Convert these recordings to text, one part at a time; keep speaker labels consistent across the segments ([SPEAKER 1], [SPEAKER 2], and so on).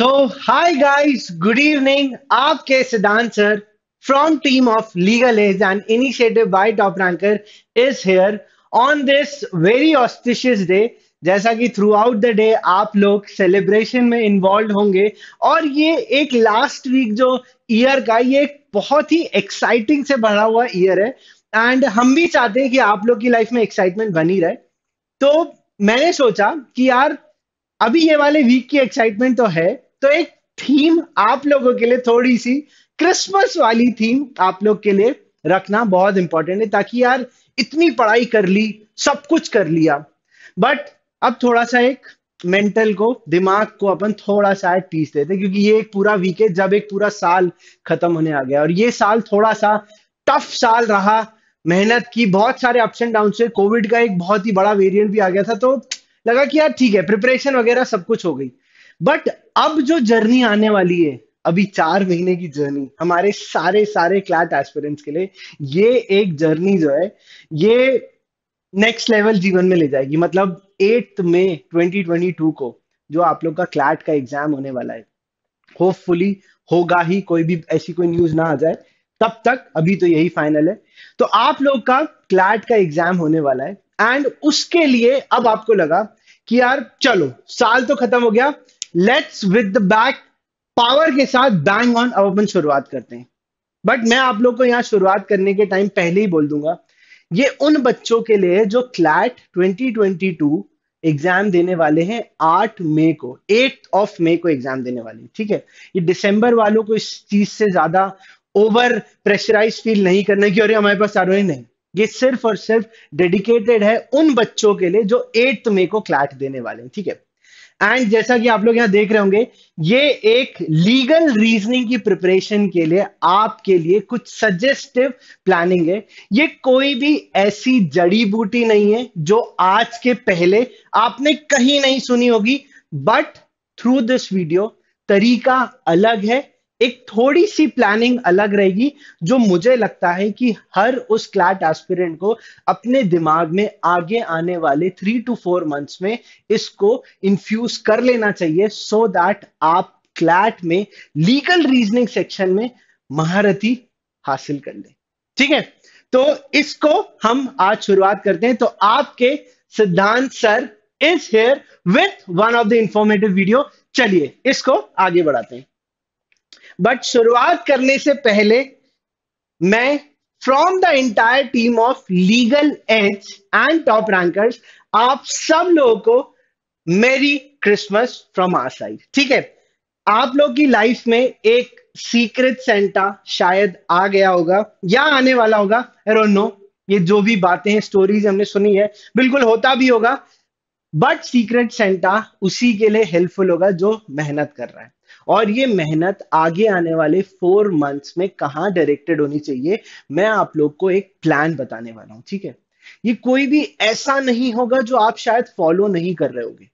[SPEAKER 1] So, hi guys, good evening. आपके सिद्धांत sir from team of Legal Age and Initiative by Top Ranker is here on this very auspicious day. जैसा कि through out the day आप लोग celebration में involve होंगे और ये एक लास्ट वीक जो ईयर का ये एक बहुत ही एक्साइटिंग से भरा हुआ ईयर है एंड हम भी चाहते हैं कि आप लोग की लाइफ में एक्साइटमेंट बनी रहे। तो मैंने सोचा कि यार अभी ये वाले वीक की एक्साइटमेंट तो है, तो एक थीम आप लोगों के लिए थोड़ी सी क्रिसमस वाली थीम आप लोग के लिए रखना बहुत इंपॉर्टेंट है, ताकि यार इतनी पढ़ाई कर ली, सब कुछ कर लिया, बट अब थोड़ा सा एक मेंटल को, दिमाग को अपन थोड़ा सा पीस देते, क्योंकि ये एक पूरा वीक है जब एक पूरा साल खत्म होने आ गया और ये साल थोड़ा सा टफ साल रहा। मेहनत की, बहुत सारे अप्स एंड डाउन से, कोविड का एक बहुत ही बड़ा वेरिएंट भी आ गया था, तो लगा कि यार ठीक है, प्रिपरेशन वगैरह सब कुछ हो गई। बट अब जो जर्नी आने वाली है, अभी 4 महीने की जर्नी हमारे सारे सारे क्लैट एस्पिरेंट्स के लिए, ये एक जर्नी जो है ये नेक्स्ट लेवल जीवन में ले जाएगी। मतलब 8 मई 2022 को जो आप लोग का क्लैट का एग्जाम होने वाला है, होपफुली होगा ही, कोई भी ऐसी कोई न्यूज ना आ जाए तब तक, अभी तो यही फाइनल है। तो आप लोग का क्लैट का एग्जाम होने वाला है एंड उसके लिए अब आपको लगा कि यार चलो साल तो खत्म हो गया, let's with the back power के साथ बैंग ऑन अब अपन शुरुआत करते हैं। बट मैं आप लोग को यहाँ शुरुआत करने के टाइम पहले ही बोल दूंगा, ये उन बच्चों के लिए जो क्लैट 2022 एग्जाम देने वाले हैं 8 मई को, 8 मई को एग्जाम देने वाले हैं, ठीक है। ये दिसंबर वालों को इस चीज से ज्यादा ओवर प्रेशराइज फील नहीं करना कि अरे हमारे पास सारे नहीं। ये सिर्फ और सिर्फ डेडिकेटेड है उन बच्चों के लिए जो 8 मई को क्लैट देने वाले हैं, ठीक है। एंड जैसा कि आप लोग यहां देख रहे होंगे, ये एक लीगल रीजनिंग की प्रिपरेशन के लिए आपके लिए कुछ सजेस्टिव प्लानिंग है। ये कोई भी ऐसी जड़ी बूटी नहीं है जो आज के पहले आपने कहीं नहीं सुनी होगी, बट थ्रू दिस वीडियो तरीका अलग है, एक थोड़ी सी प्लानिंग अलग रहेगी, जो मुझे लगता है कि हर उस क्लैट एस्पिरेंट को अपने दिमाग में आगे आने वाले 3 to 4 मंथ्स में इसको इन्फ्यूज कर लेना चाहिए, सो दैट आप क्लैट में लीगल रीजनिंग सेक्शन में महारथी हासिल कर ले, ठीक है। तो इसको हम आज शुरुआत करते हैं। तो आपके सिद्धांत sir is here with one of the informative video. चलिए इसको आगे बढ़ाते हैं, बट शुरुआत करने से पहले मैं from the entire team of Legal Edge and top rankers आप सब लोगों को मेरी क्रिसमस फ्रॉम आवर साइड, ठीक है। आप लोग की लाइफ में एक सीक्रेट सेंटा शायद आ गया होगा या आने वाला होगा, आई डोंट नो। ये जो भी बातें हैं, स्टोरीज हमने सुनी है, बिल्कुल होता भी होगा, बट सीक्रेट सेंटा उसी के लिए हेल्पफुल होगा जो मेहनत कर रहा है। और ये मेहनत आगे आने वाले 4 मंथ्स में कहां डायरेक्टेड होनी चाहिए, मैं आप लोग को एक प्लान बताने वाला हूं, ठीक है। ये कोई भी ऐसा नहीं होगा जो आप शायद फॉलो नहीं कर रहे होगे।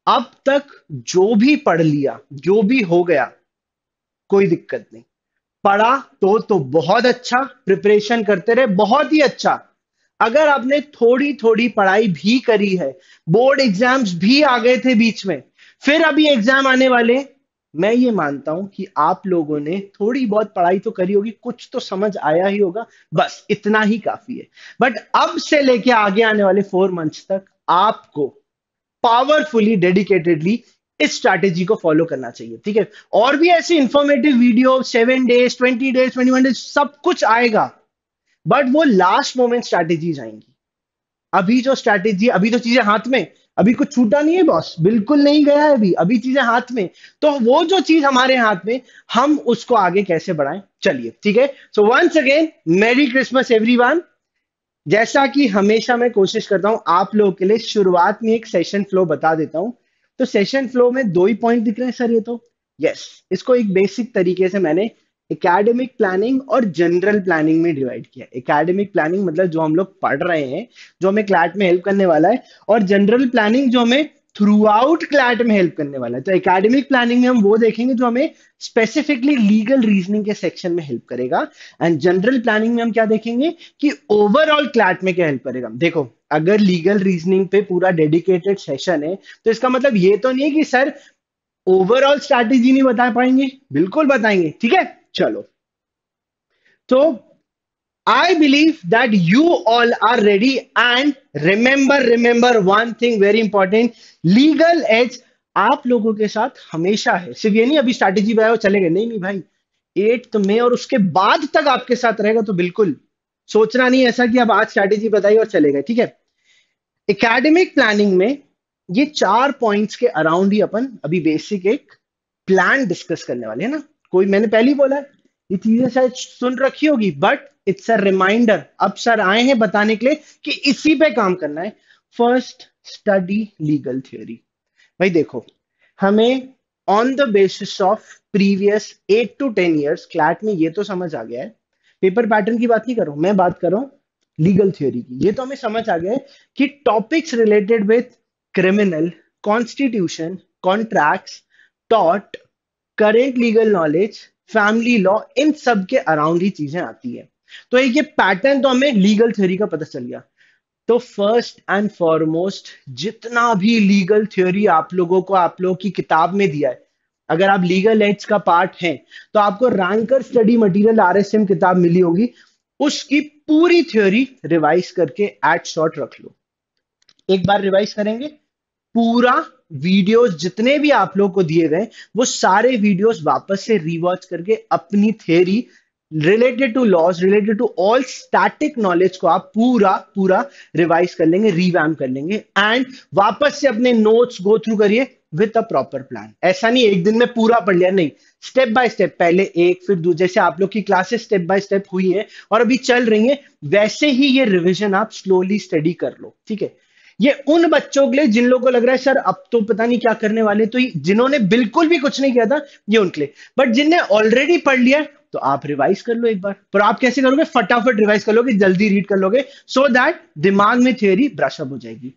[SPEAKER 1] अब तक जो भी पढ़ लिया, जो भी हो गया, कोई दिक्कत नहीं। पढ़ा तो बहुत अच्छा, प्रिपरेशन करते रहे बहुत ही अच्छा। अगर आपने थोड़ी थोड़ी पढ़ाई भी करी है, बोर्ड एग्जाम्स भी आ गए थे बीच में, फिर अभी एग्जाम आने वाले, मैं ये मानता हूं कि आप लोगों ने थोड़ी बहुत पढ़ाई तो करी होगी, कुछ तो समझ आया ही होगा, बस इतना ही काफी है। बट अब से लेके आगे आने वाले 4 मंथ्स तक आपको पावरफुली, डेडिकेटेडली इस स्ट्रैटेजी को फॉलो करना चाहिए, ठीक है। और भी ऐसी informative video 7 days, 20 days, 21 days सब कुछ आएगा, बट वो लास्ट मोमेंट स्ट्रैटेजीज आएंगी। अभी जो स्ट्रैटेजी, अभी तो चीजें हाथ में, अभी कुछ छूटा नहीं है बॉस, बिल्कुल नहीं गया है, अभी चीजें हाथ में। तो वो जो चीज हमारे हाथ में, हम उसको आगे कैसे बढ़ाएं, चलिए, ठीक है। So once again merry Christmas everyone. जैसा कि हमेशा मैं कोशिश करता हूं आप लोगों के लिए शुरुआत में एक सेशन फ्लो बता देता हूं। तो सेशन फ्लो में 2 ही पॉइंट दिख रहे हैं सर, ये तो यस, इसको एक बेसिक तरीके से मैंने एकेडमिक प्लानिंग और जनरल प्लानिंग में डिवाइड किया। एकेडमिक प्लानिंग मतलब जो हम लोग पढ़ रहे हैं, जो हमें क्लैट में हेल्प करने वाला है, और जनरल प्लानिंग जो हमें थ्रू आउट क्लैट में हेल्प करने वाला है। तो एकेडमिक प्लानिंग में हम वो देखेंगे जो हमें स्पेसिफिकली लीगल रीजनिंग के सेक्शन में हेल्प करेगा, एंड जनरल प्लानिंग में हम क्या देखेंगे कि ओवरऑल क्लैट में क्या हेल्प करेगा। देखो, अगर लीगल रीजनिंग पे पूरा डेडिकेटेड सेशन है, तो इसका मतलब ये तो नहीं है कि सर ओवरऑल स्ट्रैटेजी नहीं बता पाएंगे? बिल्कुल बताएंगे, ठीक है। चलो, तो I believe that you all are ready, and remember one thing very important, legal edge आप लोगों के साथ हमेशा है। सिर्फ ये नहीं अभी स्ट्रैटेजी बनाया और चले गए, नहीं नहीं भाई, 8th में और उसके बाद तक आपके साथ रहेगा। तो बिल्कुल सोचना नहीं ऐसा कि अब आज स्ट्रैटेजी बताई और चले गए, ठीक है। एकेडमिक प्लानिंग में ये 4 पॉइंट्स के अराउंड ही अपन अभी बेसिक एक प्लान डिस्कस करने वाले हैं ना। कोई, मैंने पहले ही बोला है, ये चीजें शायद सुन रखी होगी, बट इट्स अ रिमाइंडर। अब सर आए हैं बताने के लिए कि इसी पे काम करना है। First, study legal theory. भाई देखो, हमें on the basis of previous 8 to 10 years CLAT में ये तो समझ आ गया है, पेपर पैटर्न की बात नहीं कर रहा हूं मैं, बात कर रहा हूं लीगल थ्योरी की। ये तो हमें समझ आ गया है कि topics related with criminal, constitution, contracts, टॉट, current legal knowledge, family law, इन सब के अराउंड ही चीजें आती है। तो एक ये पैटर्न तो हमें लीगल थ्योरी का पता चल गया। तो फर्स्ट एंड फॉरमोस्ट, जितना भी लीगल थ्योरी आप लोगों को आप लोगों की किताब में दिया है, अगर आप लीगल एड्स का पार्ट हैं तो आपको रैंकर स्टडी मटेरियल आरएसएम किताब मिली होगी, उसकी पूरी थ्योरी रिवाइज करके एट शॉर्ट रख लो। एक बार रिवाइज करेंगे पूरा, वीडियोस जितने भी आप लोग को दिए गए वो सारे वीडियोस वापस से रिवॉच करके अपनी theory related to laws, related to all static knowledge को आप पूरा पूरा रिवाइज कर लेंगे, रिवैम्प कर लेंगे, एंड वापस से अपने नोट्स गो थ्रू करिए विद अ प्रॉपर प्लान। ऐसा नहीं एक दिन में पूरा पढ़ लिया, नहीं, स्टेप बाय स्टेप, पहले एक फिर दूसरे, जैसे आप लोग की क्लासेस स्टेप बाय स्टेप हुई है और अभी चल रही है, वैसे ही ये रिविजन आप स्लोली स्टडी कर लो, ठीक है। ये उन बच्चों के लिए जिन लोगों को लग रहा है सर अब तो पता नहीं क्या करने वाले, तो जिन्होंने बिल्कुल भी कुछ नहीं किया था ये उनके लिए, बट जिनने ऑलरेडी पढ़ लिया है तो आप रिवाइज कर लो एक बार। पर आप कैसे करोगे? फटाफट रिवाइज कर लोगे, जल्दी रीड कर लोगे, सो दैट दिमाग में थ्योरी ब्रश अप हो जाएगी।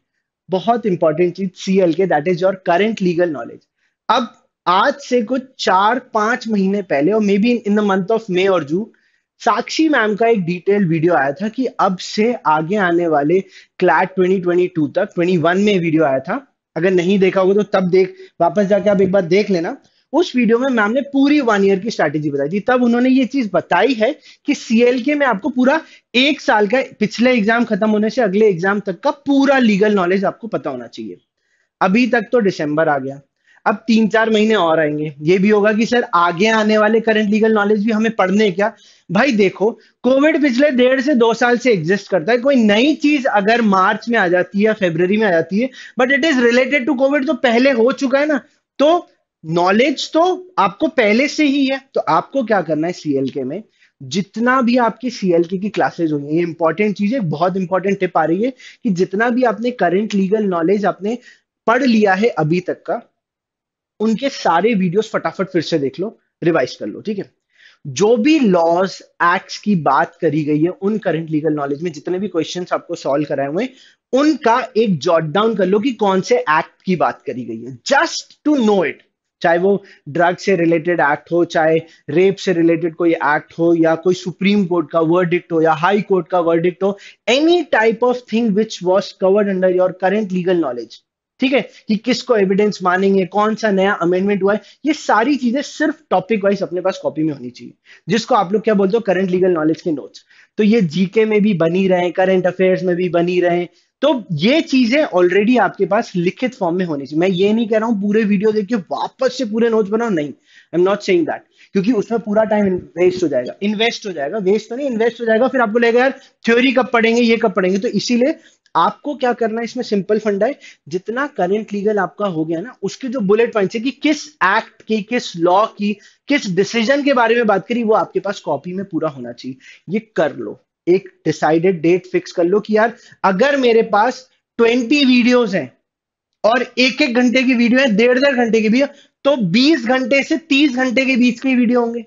[SPEAKER 1] बहुत इंपॉर्टेंट चीज सीएल के, that is your current legal knowledge. अब आज से कुछ 4-5 महीने पहले, और may be in the month of May और जून, साक्षी मैम का एक डिटेल वीडियो आया था कि अब से आगे आने वाले क्लैट 2022 तक, 21 में वीडियो आया था, अगर नहीं देखा होगा तो तब देख, वापस जाके आप एक बार देख लेना। उस वीडियो में मैम ने पूरी 1 ईयर की स्ट्रैटेजी बताई थी। तब उन्होंने ये चीज बताई है कि सीएलके में आपको पूरा 1 साल का, पिछले एग्जाम खत्म होने से अगले एग्जाम तक का पूरा लीगल नॉलेज आपको पता होना चाहिए। अभी तक तो दिसंबर आ गया, अब 3-4 महीने और आएंगे, ये भी होगा कि सर आगे आने वाले करंट लीगल नॉलेज भी हमें पढ़ने हैं क्या? भाई देखो, कोविड पिछले 1.5 से 2 साल से एग्जिस्ट करता है। कोई नई चीज अगर मार्च में आ जाती है या फरवरी में आ जाती है, but it is related to covid, तो पहले हो चुका है ना, तो नॉलेज तो आपको पहले से ही है। तो आपको क्या करना है, सीएलके में जितना भी आपकी सीएलके की क्लासेस हुई हैं, ये इंपॉर्टेंट चीज है, बहुत इंपॉर्टेंट टिप आ रही है कि जितना भी आपने करंट लीगल नॉलेज आपने पढ़ लिया है अभी तक का, उनके सारे वीडियोस फटाफट फिर से देख लो, रिवाइज कर लो, ठीक है। जो भी लॉज एक्ट्स की बात करी गई है, उन करंट लीगल नॉलेज में जितने भी क्वेश्चंस आपको सॉल्व कराए हुए हैं उनका एक जॉट डाउन कर लो कि कौन से एक्ट की बात करी गई है, जस्ट टू नो इट। चाहे वो ड्रग से रिलेटेड एक्ट हो, चाहे रेप से रिलेटेड कोई एक्ट हो, या कोई सुप्रीम कोर्ट का वर्डिक्ट हो, या हाई कोर्ट का वर्डिक्ट हो, any type of thing which was covered under your current legal knowledge, ठीक है, कि किसको एविडेंस मानेंगे, कौन सा नया अमेंडमेंट हुआ है, ये सारी चीजें सिर्फ टॉपिक वाइज अपने पास कॉपी में होनी चाहिए, जिसको आप लोग क्या बोलते हो, करंट लीगल नॉलेज के नोट्स। तो ये जीके में भी बनी रहे, करंट अफेयर्स में भी बनी रहे, तो ये चीजें ऑलरेडी आपके पास लिखित फॉर्म में होनी चाहिए। मैं ये नहीं कह रहा हूं पूरे वीडियो देख के वापस से पूरे नोट्स बनाओ, नहीं, आई एम नॉट सेइंग दैट, क्योंकि उसमें पूरा टाइम वेस्ट हो जाएगा, इन्वेस्ट हो जाएगा, वेस्ट तो नहीं, इन्वेस्ट हो जाएगा, फिर आपको लगेगा यार थ्योरी कब पढ़ेंगे, ये कब पढ़ेंगे। तो इसीलिए आपको क्या करना है, इसमें सिंपल फंडा है, जितना करंट लीगल आपका हो गया ना, उसके जो बुलेट पॉइंट्स है कि किस एक्ट की, किस लॉ की, किस डिसीजन के बारे में बात करी, वो आपके पास कॉपी में पूरा होना चाहिए। ये कर लो, एक डिसाइडेड डेट फिक्स कर लो कि यार अगर मेरे पास 20 वीडियोस हैं और 1-1 घंटे की वीडियो है, 1.5-1.5 घंटे की भी है, तो 20 घंटे से 30 घंटे के बीच के वीडियो होंगे।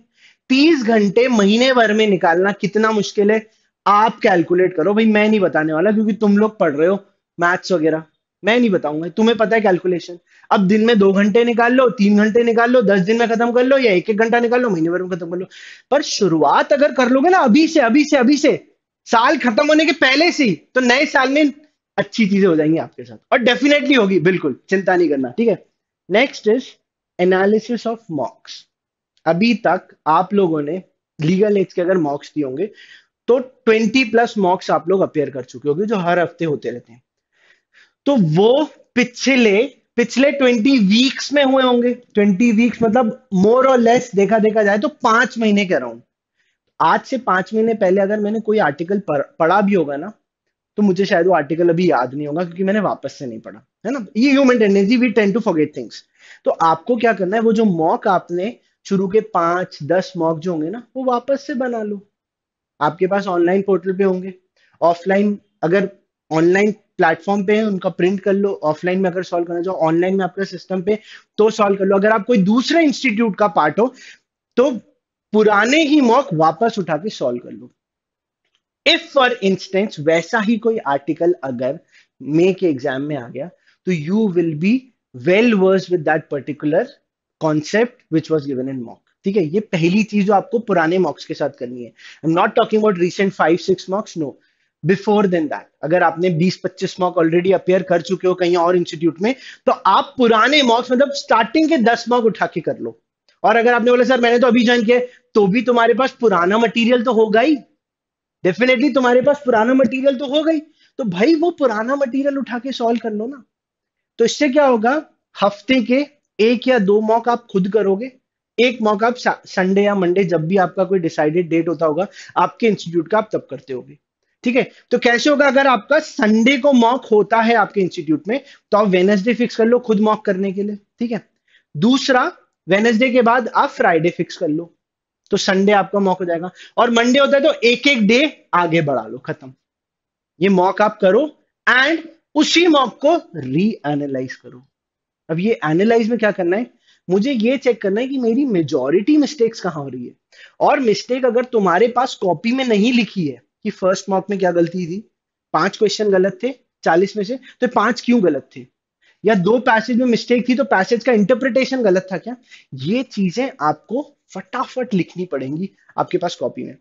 [SPEAKER 1] 30 घंटे महीने भर में निकालना कितना मुश्किल है, आप कैलकुलेट करो भाई, मैं नहीं बताने वाला, क्योंकि तुम लोग पढ़ रहे हो मैथ्स वगैरह, मैं नहीं बताऊंगा, तुम्हें पता है कैलकुलेशन। अब दिन में 2 घंटे निकाल लो, 3 घंटे निकाल लो, 10 दिन में खत्म कर लो, या 1-1 घंटा निकाल लो, महीने भर में खत्म कर लो। पर शुरुआत अगर कर लोगे ना अभी से, साल खत्म होने के पहले से ही, तो नए साल में अच्छी चीजें हो जाएंगी आपके साथ, और डेफिनेटली होगी, बिल्कुल चिंता नहीं करना, ठीक है। Next is analysis of मॉक्स। अभी तक आप लोगों ने लीगल एज के अगर मॉक्स दिए होंगे तो 20+ मॉक्स आप लोग अपेयर कर चुके होंगे, जो हर हफ्ते होते रहते हैं। तो वो पिछले पिछले 20 वीक्स में हुए होंगे। 20 वीक्स मतलब मोर और लेस देखा देखा जाए तो 5 महीने कह रहा हूं। आज से 5 महीने पहले अगर मैंने कोई आर्टिकल पढ़ा भी होगा ना, तो मुझे शायद वो आर्टिकल अभी याद नहीं होगा, क्योंकि मैंने वापस से नहीं पढ़ा, है ना। ये human tendency, we tend to forget things. तो आपको क्या करना है, वो जो मॉक आपने शुरू के 5-10 मॉक जो होंगे ना, वो वापस से बना लो। आपके पास ऑनलाइन पोर्टल पे होंगे। ऑफलाइन अगर ऑनलाइन प्लेटफॉर्म पे है उनका प्रिंट कर लो। ऑफलाइन में अगर सॉल्व करना चाहो ऑनलाइन में आपका सिस्टम पे, तो सॉल्व कर लो। अगर आप कोई दूसरे इंस्टीट्यूट का पार्ट हो तो पुराने ही मॉक वापस उठा के सॉल्व कर लो। इफ फॉर इंस्टेंस वैसा ही कोई आर्टिकल अगर मे के एग्जाम में आ गया, तो you will be well versed with that particular concept which was given in mock. ठीक है, ये पहली चीज जो आपको पुराने मॉक्स के साथ करनी है। I am not talking about recent 5-6 mocks, no, before then that. अगर आपने 20-25 मॉक ऑलरेडी अपेयर कर चुके हो कहीं और इंस्टीट्यूट में, तो आप पुराने मॉक्स मतलब स्टार्टिंग के 10 मॉक उठा के कर लो। और अगर आपने बोला सर मैंने तो अभी ज्वाइन किया, तो भी तुम्हारे पास पुराना मटेरियल तो होगा ही। डेफिनेटली तुम्हारे पास पुराना मटेरियल तो हो गई, तो भाई वो पुराना मटेरियल उठा के सॉल्व कर लो ना। तो इससे क्या होगा, हफ्ते के 1 या 2 मॉक आप खुद करोगे। एक मॉक आप संडे या मंडे, जब भी आपका कोई डिसाइडेड डेट होता होगा आपके इंस्टीट्यूट का, आप तब करते होगे। ठीक है, तो कैसे होगा, अगर आपका संडे को मॉक होता है आपके इंस्टीट्यूट में, तो आप वेनसडे फिक्स कर लो खुद मॉक करने के लिए। ठीक है, दूसरा, वेनसडे के बाद आप फ्राइडे फिक्स कर लो, तो संडे आपका मॉक हो जाएगा। और मंडे होता है तो एक एक डे आगे बढ़ा लो, खत्म। ये मॉक आप करो एंड उसी मॉक को री एनालाइज करो। अब ये एनालाइज में क्या करना है, मुझे ये चेक करना है कि मेरी मेजॉरिटी मिस्टेक्स कहां हो रही है। और मिस्टेक अगर तुम्हारे पास कॉपी में नहीं लिखी है कि फर्स्ट मॉक में क्या गलती थी, 5 क्वेश्चन गलत थे 40 में से, तो 5 क्यों गलत थे, या 2 पैसेज में मिस्टेक थी तो पैसेज का इंटरप्रिटेशन गलत था क्या, ये चीजें आपको फटाफट लिखनी पड़ेंगी आपके पास कॉपी में।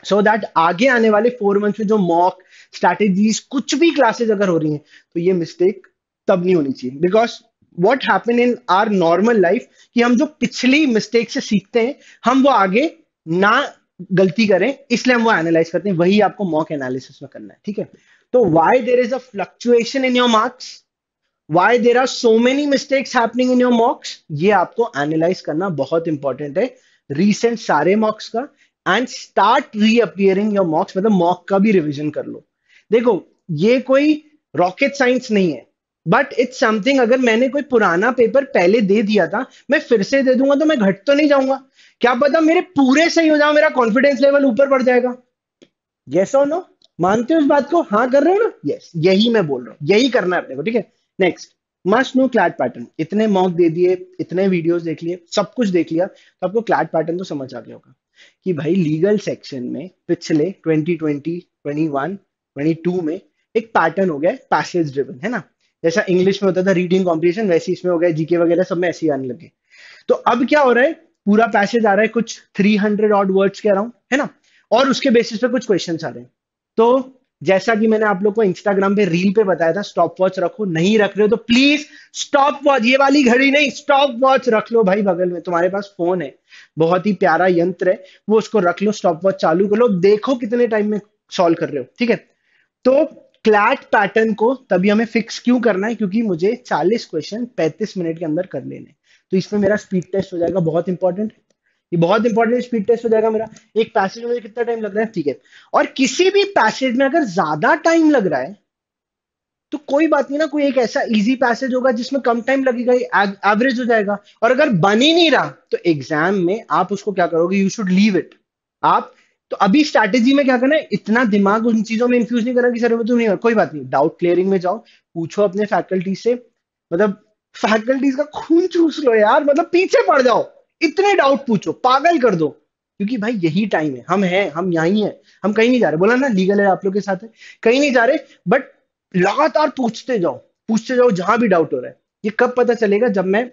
[SPEAKER 1] सो दैट आगे आने वाले 4 मंथ्स में जो मॉक स्ट्रैटेजीज कुछ भी क्लासेस अगर हो रही हैं, तो ये मिस्टेक तब नहीं होनी चाहिए। Because what happen in our normal life, कि हम जो पिछली मिस्टेक से सीखते हैं, हम वो आगे ना गलती करें, इसलिए हम वो एनालाइज करते हैं। वही आपको मॉक एनालिसिस में करना है। ठीक है, तो why there is a fluctuation in your marks, why there are so many mistakes happening in your mocks, ये आपको एनालाइज करना बहुत इंपॉर्टेंट है, रीसेंट सारे मॉक्स का। एंड स्टार्ट रीअपियरिंग योर मॉक्स, मतलब मॉक का भी रिवीजन कर लो। देखो, ये कोई रॉकेट साइंस नहीं है, बट इट्स समथिंग। अगर मैंने कोई पुराना पेपर पहले दे दिया था, मैं फिर से दे दूंगा तो मैं घट तो नहीं जाऊंगा। क्या पता मेरे पूरे सही हो जाओ, मेरा कॉन्फिडेंस लेवल ऊपर बढ़ जाएगा। यस और नो, मानते हो इस बात को, हाँ कर रहे हो ना, यस, यही मैं बोल रहा हूँ, यही करना है अपने को। ठीक है, next, must know CLAT pattern. इतने मॉक दे दिए, इतने वीडियोस देख लिए, सब कुछ देख लिया, तो आपको क्लैट पैटर्न तो समझ आ गया होगा कि भाई लीगल सेक्शन में पिछले 2020, 21, 22 में एक पैटर्न हो गया है, पैसेज ड्रिवन, है ना। जैसा इंग्लिश में होता था रीडिंग कॉम्पिटिशन, वैसे इसमें हो गया जीके वगैरह सब में ऐसे ही आने लगे। तो अब क्या हो रहा है, पूरा पैसेज आ रहा है कुछ 300 ऑड वर्ड्स के अराउंड, है ना, और उसके बेसिस पे कुछ क्वेश्चंस आ रहे हैं। तो जैसा कि मैंने आप लोग को इंस्टाग्राम पे रील पे बताया था, स्टॉप वॉच रखो। नहीं रख रहे हो तो प्लीज स्टॉप वॉच, ये वाली घड़ी नहीं, स्टॉप वॉच रख लो भाई बगल में। तुम्हारे पास फोन है, बहुत ही प्यारा यंत्र है, वो उसको रख लो, स्टॉप वॉच चालू कर लो, देखो कितने टाइम में सॉल्व कर रहे हो। ठीक है, तो क्लैट पैटर्न को तभी हमें फिक्स क्यों करना है, क्योंकि मुझे 40 क्वेश्चन 35 मिनट के अंदर कर लेने। तो इसमें मेरा स्पीड टेस्ट हो जाएगा, बहुत इंपॉर्टेंट, ये बहुत इंपॉर्टेंट स्पीड टेस्ट हो जाएगा मेरा। एक पैसेज में मुझे कितना टाइम लग रहा है, ठीक है। और किसी भी पैसेज में अगर ज्यादा टाइम लग रहा है, तो कोई बात नहीं ना, कोई एक ऐसा इजी पैसेज होगा जिसमें कम टाइम लगेगा, एवरेज हो जाएगा। और अगर बन ही नहीं रहा, तो एग्जाम में आप उसको क्या करोगे, यू शुड लीव इट। आप तो अभी स्ट्रैटेजी में क्या करना है, इतना दिमाग उन चीजों में इंफ्यूज नहीं करना कि सर वो तो नहीं हो, कोई बात नहीं, डाउट क्लियरिंग में जाओ, पूछो अपने फैकल्टी से, मतलब फैकल्टीज का खून चूस लो यार, मतलब पीछे पड़ जाओ, इतने डाउट पूछो, पागल कर दो। क्योंकि भाई यही टाइम है, हम हैं, हम यहीं हैं, हम कहीं नहीं जा रहे। बोला ना लीगल है आप लोग के साथ है, कहीं नहीं जा रहे, बट लगातार पूछते जाओ जहां भी डाउट हो रहा है। ये कब पता चलेगा, जब मैं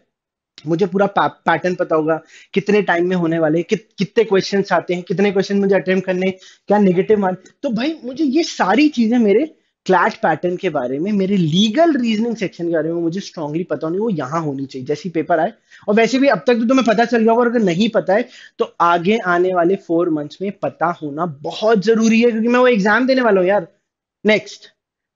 [SPEAKER 1] मुझे पूरा पैटर्न पता होगा, कितने टाइम में होने वाले, कितने क्वेश्चंस आते हैं, कितने क्वेश्चन मुझे अटेम्प्ट करने, क्या नेगेटिव मार्क। तो भाई मुझे ये सारी चीजें मेरे क्लैट पैटर्न के बारे में, मेरे लीगल रीजनिंग सेक्शन के बारे में मुझे स्ट्रांगली पता नहीं, वो यहाँ होनी चाहिए जैसी पेपर आए। और वैसे भी अब तक तो तुम्हें पता चल गया होगा, और अगर नहीं पता है तो आगे आने वाले 4 मंथ्स में पता होना बहुत जरूरी है, क्योंकि मैं वो एग्जाम देने वाला हूँ यार। नेक्स्ट,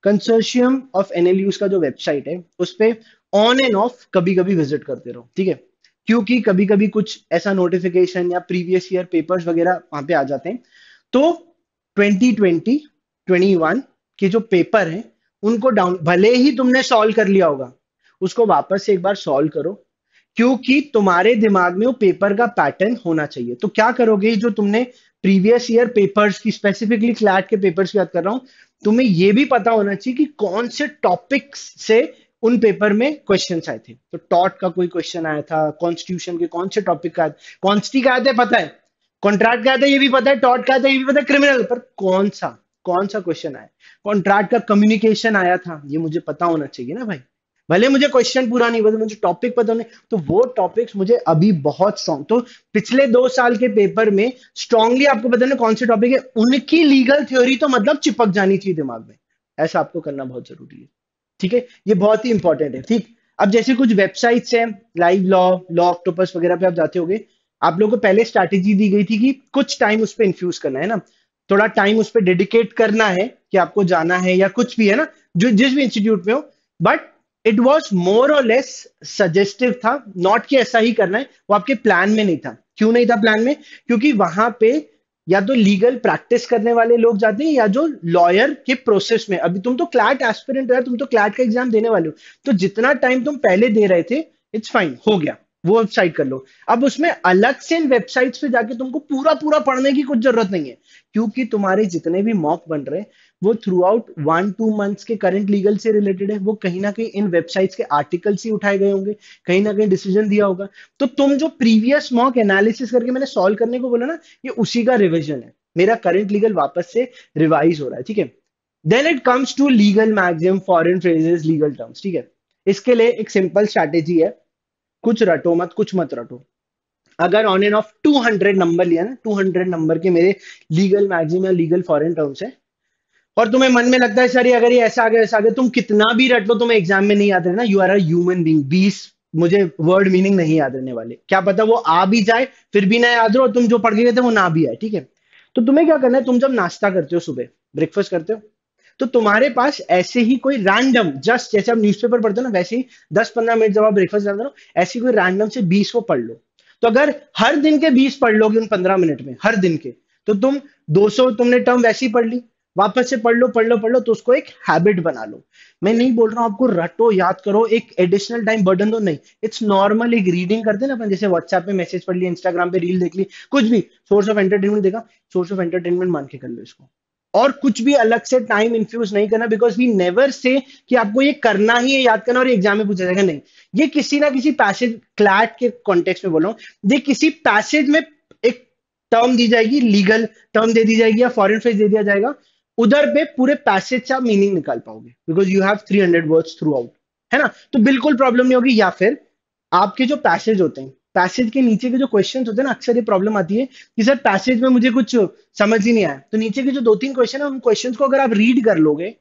[SPEAKER 1] कंसोर्शियम ऑफ एनएलयूज का जो वेबसाइट है उस पे ऑन एंड ऑफ कभी कभी विजिट करते रहो, ठीक है? क्योंकि कभी कभी कुछ ऐसा नोटिफिकेशन या प्रीवियस ईयर पेपर्स वगैरह वहां पे आ जाते हैं। तो 2020 21 के जो पेपर हैं उनको डाउन, भले ही तुमने सॉल्व कर लिया होगा, उसको वापस से एक बार सॉल्व करो, क्योंकि तुम्हारे दिमाग में वो पेपर का पैटर्न होना चाहिए। तो क्या करोगे, जो तुमने प्रीवियस ईयर पेपर्स की, स्पेसिफिकली क्लैट के पेपर्स की बात कर रहा हूं, तुम्हें ये भी पता होना चाहिए कि कौन से टॉपिक्स से उन पेपर में क्वेश्चन आए थे। तो टॉट का कोई क्वेश्चन आया था, कॉन्स्टिट्यूशन के कौन से टॉपिक का, कॉन्स्टी का आया था पता है, कॉन्ट्रैक्ट का आया था ये भी पता है, टॉट का आया था ये भी पता है, क्रिमिनल पर कौन सा क्वेश्चन आया, कॉन्ट्रैक्ट का कम्युनिकेशन आया था, ये मुझे पता होना चाहिए ना भाई। भले मुझे क्वेश्चन पूरा नहीं पता, मुझे टॉपिक पता नहीं, तो वो टॉपिक्स मुझे अभी बहुत स्ट्रॉन्ग, तो पिछले 2 साल के पेपर में स्ट्रांगली आपको पता नहीं कौन से टॉपिक है, उनकी लीगल थ्योरी तो मतलब चिपक जानी चाहिए दिमाग में। ऐसा आपको करना बहुत जरूरी है, ठीक है? ये बहुत ही इंपॉर्टेंट है, ठीक। अब जैसे कुछ वेबसाइट्स हैं, लाइव लॉ, लॉ ऑक्टोपस वगैरह पे आप जाते होगे, आप लोगों को पहले स्ट्रैटेजी दी गई थी कि कुछ टाइम उस पर इन्फ्यूज करना है ना, थोड़ा टाइम उस पर डेडिकेट करना है कि आपको जाना है या कुछ भी है ना, जो जिस भी इंस्टीट्यूट में हो। बट इट वॉज मोर और लेस सजेस्टिव था, नॉट कि ऐसा ही करना है, वो आपके प्लान में नहीं था। क्यों नहीं था प्लान में? क्योंकि वहां पे या तो लीगल प्रैक्टिस करने वाले लोग जाते हैं, या जो लॉयर के प्रोसेस में, अभी तुम तो क्लैट एस्पिरेंट हो यार, तुम तो क्लैट का एग्जाम देने वाले हो, तो जितना टाइम तुम पहले दे रहे थे, इट्स फाइन, हो गया, वो वेबसाइट कर लो। अब उसमें अलग से इन वेबसाइट्स पे जाके तुमको पूरा पूरा पढ़ने की कुछ जरूरत नहीं है, क्योंकि तुम्हारे जितने भी मॉक बन रहे हैं वो थ्रू आउट 1-2 मंथ्स के करंट लीगल से रिलेटेड है, वो कहीं ना कहीं इन वेबसाइट्स के आर्टिकल्स ही उठाए गए होंगे, कहीं ना कहीं डिसीजन दिया होगा। तो तुम जो प्रीवियस मॉक एनालिसिस करके मैंने सॉल्व करने को बोला ना, ये उसी का रिविजन है, मेरा करंट लीगल वापस से रिवाइज हो रहा है, ठीक है? Then it comes to legal maxim, foreign phrases, legal terms, ठीक है? इसके लिए एक सिंपल स्ट्रैटेजी है, कुछ रटो मत, कुछ मत रटो। अगर ऑन एंड ऑफ 200 नंबर लिया ना, 200 नंबर के मेरे लीगल मैक्सिम या लीगल फॉरेन टर्म्स है, और तुम्हें मन में लगता है सर ये अगर ये ऐसा आ गया ऐसा आ गया, तुम कितना भी रट लो, तुम्हें एग्जाम में नहीं याद रहना, you are a human being, 20 मुझे वर्ड मीनिंग नहीं याद रहने वाले, क्या पता वो आ भी जाए फिर भी ना याद रहो, तुम जो पढ़ के गए थे वो ना भी आए, ठीक है? तो तुम्हें क्या करना है, तुम जब नाश्ता करते हो, सुबह ब्रेकफास्ट करते हो, तो तुम्हारे पास ऐसे ही कोई रैंडम, जस्ट जैसे आप न्यूज़पेपर पढ़ते हो ना, वैसे ही 10-15 मिनट जब आप ब्रेकफास्ट करते हो, ऐसी कोई रैंडम से 20 को पढ़ लो। तो अगर हर दिन के 20 पढ़ लोगे उन 15 मिनट में, हर दिन के, तो तुम 200 तुमने टर्म वैसी पढ़ ली, वापस से पढ़ लो पढ़ लो पढ़ लो, तो उसको एक हैबिट बना लो। मैं नहीं बोल रहा हूं आपको रटो, याद करो, एक एडिशनल टाइम बर्डन दो, नहीं, इट्स नॉर्मल, एक रीडिंग करते हैं ना अपन, जैसे व्हाट्सएप पे मैसेज पढ़ लिया, इंस्टाग्राम पे रील देख ली, कुछ भी सोर्स ऑफ एंटरटेनमेंट देखा, सोर्स ऑफ एंटरटेनमेंट मान के कर लो इसको, और कुछ भी अलग से टाइम इन्फ्यूज नहीं करना, बिकॉज वी नेवर से कि आपको ये करना ही है, याद करना और एग्जाम में पूछा जाएगा, नहीं। ये किसी ना किसी पैसेज, क्लैट के कॉन्टेक्स्ट में बोल रहा हूं, ये किसी पैसेज में एक टर्म दी जाएगी, लीगल टर्म दे दी जाएगी या फॉरेन फ्रेज दे दिया जाएगा, उधर पे पूरे पैसेज से आप मीनिंग निकाल पाओगे, because you have 300 words through out, है ना? तो बिल्कुल प्रॉब्लम नहीं होगी। या फिर आपके जो पैसेज होते हैं, पैसेज के नीचे के जो क्वेश्चन होते हैं ना, अक्सर ये प्रॉब्लम आती है कि सर पैसेज में मुझे कुछ समझ ही नहीं आया, तो नीचे के जो 2-3 क्वेश्चन है, उन क्वेश्चन को अगर आप रीड कर लोगे,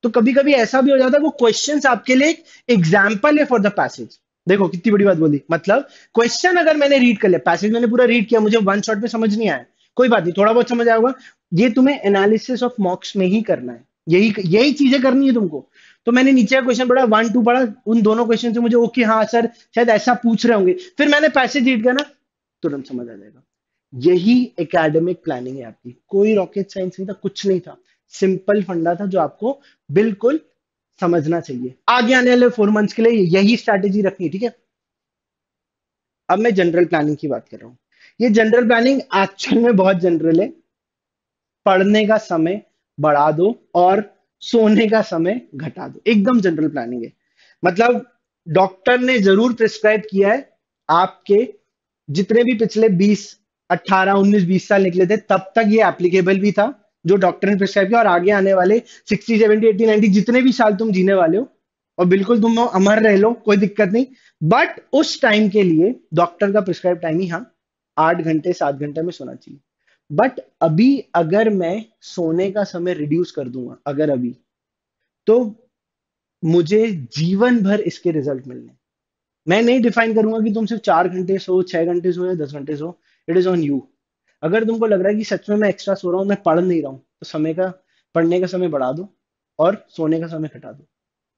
[SPEAKER 1] तो कभी कभी ऐसा भी हो जाता है वो क्वेश्चंस आपके लिए एक एग्जाम्पल है फॉर द पैसेज। देखो कितनी बड़ी बात बोली, मतलब क्वेश्चन अगर मैंने रीड कर लिया, पैसेज मैंने पूरा रीड किया, मुझे वन शॉट में समझ नहीं आया, कोई बात नहीं, थोड़ा बहुत समझ आया होगा, ये तुम्हें एनालिसिस ऑफ मॉक्स में ही करना है, यही यही चीजें करनी है तुमको। तो मैंने नीचे का क्वेश्चन पढ़ा, 1-2 पढ़ा, उन दोनों क्वेश्चन से मुझे ओके हाँ सर शायद ऐसा पूछ रहे होंगे, फिर मैंने पैसेज रीड किया ना, तुरंत समझ आ जाएगा। यही एकेडमिक प्लानिंग है आपकी, कोई रॉकेट साइंस नहीं था, कुछ नहीं था, सिंपल फंडा था जो आपको बिल्कुल समझना चाहिए। आगे आने वाले 4 मंथ्स के लिए यही स्ट्रैटेजी रखनी है, ठीक है? अब मैं जनरल प्लानिंग की बात कर रहा हूँ। ये जनरल प्लानिंग एक्चुअल में बहुत जनरल है, पढ़ने का समय बढ़ा दो और सोने का समय घटा दो, एकदम जनरल प्लानिंग है। मतलब डॉक्टर ने जरूर प्रिस्क्राइब किया है, आपके जितने भी पिछले 20, 18, 19, 20 साल निकले थे, तब तक ये एप्लीकेबल भी था जो डॉक्टर ने प्रिस्क्राइब किया, और आगे आने वाले 60, 70, 80, 90 जितने भी साल तुम जीने वाले हो, और बिल्कुल तुम अमर रह लो, कोई दिक्कत नहीं। बट उस टाइम के लिए डॉक्टर का प्रिस्क्राइब टाइम ही, हाँ, 8 घंटे 7 घंटे में सोना चाहिए। बट अभी अगर मैं सोने का समय रिड्यूस कर दूंगा, अगर अभी, तो मुझे जीवन भर इसके रिजल्ट मिलने। मैं नहीं डिफाइन करूंगा कि तुम सिर्फ 4 घंटे सो, 6 घंटे सो या 10 घंटे सो। It is on you. अगर तुमको लग रहा है कि सच में मैं एक्स्ट्रा सो रहा हूँ, मैं पढ़ नहीं रहा हूँ, तो समय का पढ़ने का समय बढ़ा दो और सोने का समय घटा दो।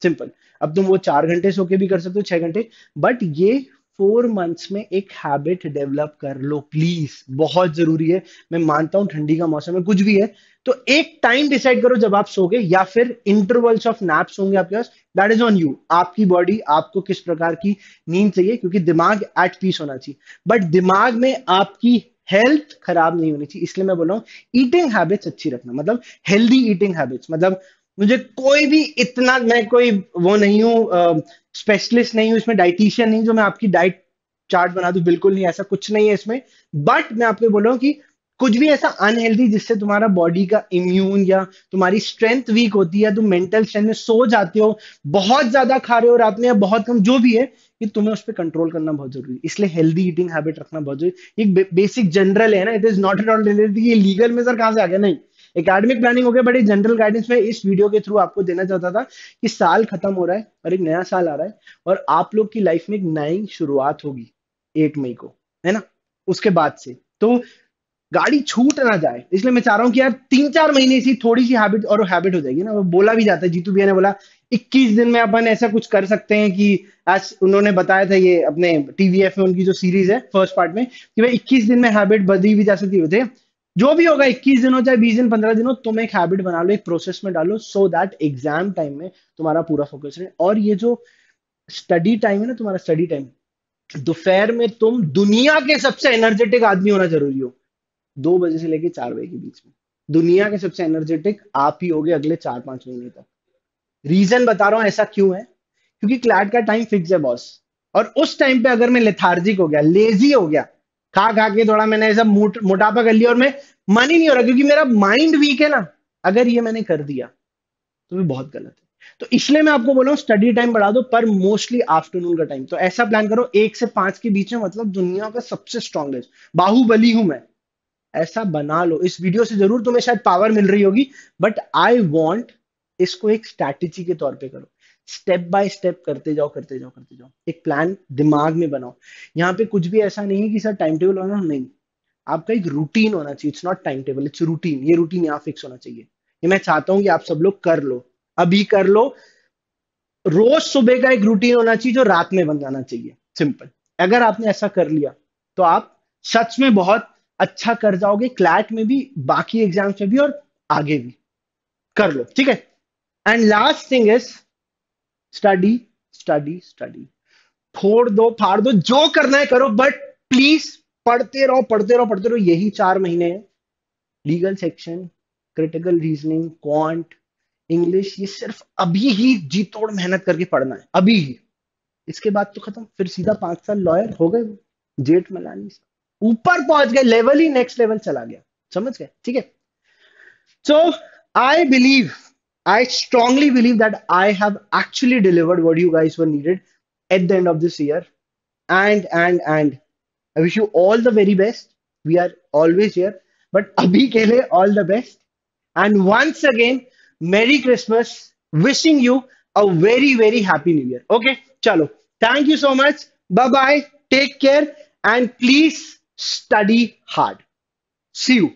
[SPEAKER 1] सिंपल। अब तुम वो 4 घंटे सो के भी कर सकते हो, 6 घंटे, बट ये 4 मंथ्स में एक हैबिट डेवलप कर लो प्लीज, बहुत जरूरी है। मैं मानता हूं ठंडी का मौसम है, कुछ भी है, तो एक टाइम डिसाइड करो जब आप सोगे, या फिर इंटरवल्स ऑफ नैप्स होंगे आपके पास। That is on you. आपकी बॉडी आपको किस प्रकार की नींद चाहिए, क्योंकि दिमाग एट पीस होना चाहिए, बट दिमाग में आपकी हेल्थ खराब नहीं होनी चाहिए। इसलिए मैं बोल रहा हूँ ईटिंग हैबिट्स अच्छी रखना, मतलब हेल्दी ईटिंग हैबिट्स। मतलब मुझे कोई भी इतना, मैं कोई वो नहीं हूँ, स्पेशलिस्ट नहीं हूँ इसमें, डाइटिशियन नहीं जो मैं आपकी डाइट चार्ट बना दूं, बिल्कुल नहीं, ऐसा कुछ नहीं है इसमें। बट मैं आपको बोल रहा हूँ कि कुछ भी ऐसा अनहेल्दी जिससे तुम्हारा बॉडी का इम्यून या तुम्हारी स्ट्रेंथ वीक होती है, तुम मेंटल स्ट्रेंथ में सो जाते हो, बहुत ज्यादा खा रहे हो रात में या बहुत कम, जो भी है, कि तुम्हें उस पर कंट्रोल करना बहुत जरूरी है। इसलिए हेल्दी ईटिंग हैबिट रखना बहुत जरूरी। एक बेसिक जनरल है ना, it is not at all related. ये लीगल में सर कहां से आ गया, नहीं, एकेडमिक प्लानिंग हो गया, बट एक जनरल गाइडेंस में इस वीडियो के थ्रू आपको देना चाहता था कि साल खत्म हो रहा है और एक नया साल आ रहा है, और आप लोग की लाइफ में एक नई शुरुआत होगी 1 मई को, है ना, उसके बाद से। तो गाड़ी छूट ना जाए, इसलिए मैं चाह रहा हूं कि यार 3-4 महीने से थोड़ी सी हैबिट, और हैबिट हो जाएगी ना। वो बोला भी जाता है, जीतू भैया ने बोला 21 दिन में अपन ऐसा कुछ कर सकते हैं कि, आज उन्होंने बताया था ये अपने टीवीएफ में उनकी जो सीरीज है फर्स्ट पार्ट में, कि भाई 21 दिन में हैबिट बदली भी जा सकती होते। जो भी होगा, 21 दिन हो चाहे 20 दिन, 15 दिन हो, तुम एक हैबिट बना लो, एक प्रोसेस में डालो, सो दैट एग्जाम टाइम में तुम्हारा पूरा फोकस रहे। और ये जो स्टडी टाइम है ना, तुम्हारा स्टडी टाइम, दोपहर में तुम दुनिया के सबसे एनर्जेटिक आदमी होना जरूरी हो। 2 बजे से लेके 4 बजे के बीच में दुनिया के सबसे एनर्जेटिक आप ही होगे अगले 4-5 महीने तक। रीजन बता रहा हूं ऐसा क्यों है, क्योंकि क्लैट का टाइम फिक्स है बॉस। और उस टाइम पे अगर मैं लेथार्जिक हो गया, लेजी हो गया, खा खा के थोड़ा मैंने ऐसा मोटापा कर लिया, और मैं मन ही नहीं हो रहा क्योंकि मेरा माइंड वीक है ना, अगर ये मैंने कर दिया तो ये बहुत गलत है। तो इसलिए मैं आपको बोल रहा हूँ स्टडी टाइम बढ़ा दो, पर मोस्टली आफ्टरनून का टाइम। तो ऐसा प्लान करो 1 से 5 के बीच में, मतलब दुनिया का सबसे स्ट्रांगेस्ट बाहुबली हूं मैं, ऐसा बना लो। इस वीडियो से जरूर तुम्हें शायद पावर मिल रही होगी, बट आई वॉन्ट इसको एक स्ट्रैटेजी के तौर पे करो। स्टेप बाय स्टेप करते जाओ, करते जाओ, करते जाओ, एक प्लान दिमाग में बनाओ। यहाँ पे कुछ भी ऐसा नहीं है कि सर टाइम टेबल होना, नहीं, आपका एक रूटीन होना चाहिए। It's not time table, it's routine. ये रूटीन यहाँ फिक्स होना चाहिए। ये मैं चाहता हूं कि आप सब लोग कर लो, अभी कर लो। रोज सुबह का एक रूटीन होना चाहिए जो रात में बन जाना चाहिए। सिंपल। अगर आपने ऐसा कर लिया तो आप सच में बहुत अच्छा कर जाओगे, क्लैट में भी, बाकी एग्जाम्स में भी, और आगे भी। कर लो, ठीक है। And last thing is study, study, study. फोड़ दो, फाड़ दो, जो करना है करो, बट प्लीज पढ़ते रहो, पढ़ते रहो, पढ़ते रहो। यही 4 महीने हैं। Legal section, critical reasoning, quant, English, ये सिर्फ अभी ही जी तोड़ मेहनत करके पढ़ना है, अभी ही। इसके बाद तो खत्म, फिर सीधा 5 साल लॉयर हो गए, जेठ मलानी ऊपर पहुंच गए, लेवल ही नेक्स्ट लेवल चला गया। समझ गए, ठीक है। So I believe, I strongly believe that I have actually delivered what you guys were needed at the end of this year. And I wish you all the very best. We are always here. But abhi ke liye all the best. And once again, Merry Christmas. Wishing you a very, very happy New Year. Okay, chalo. Thank you so much. Bye bye. Take care. And please study hard. See you.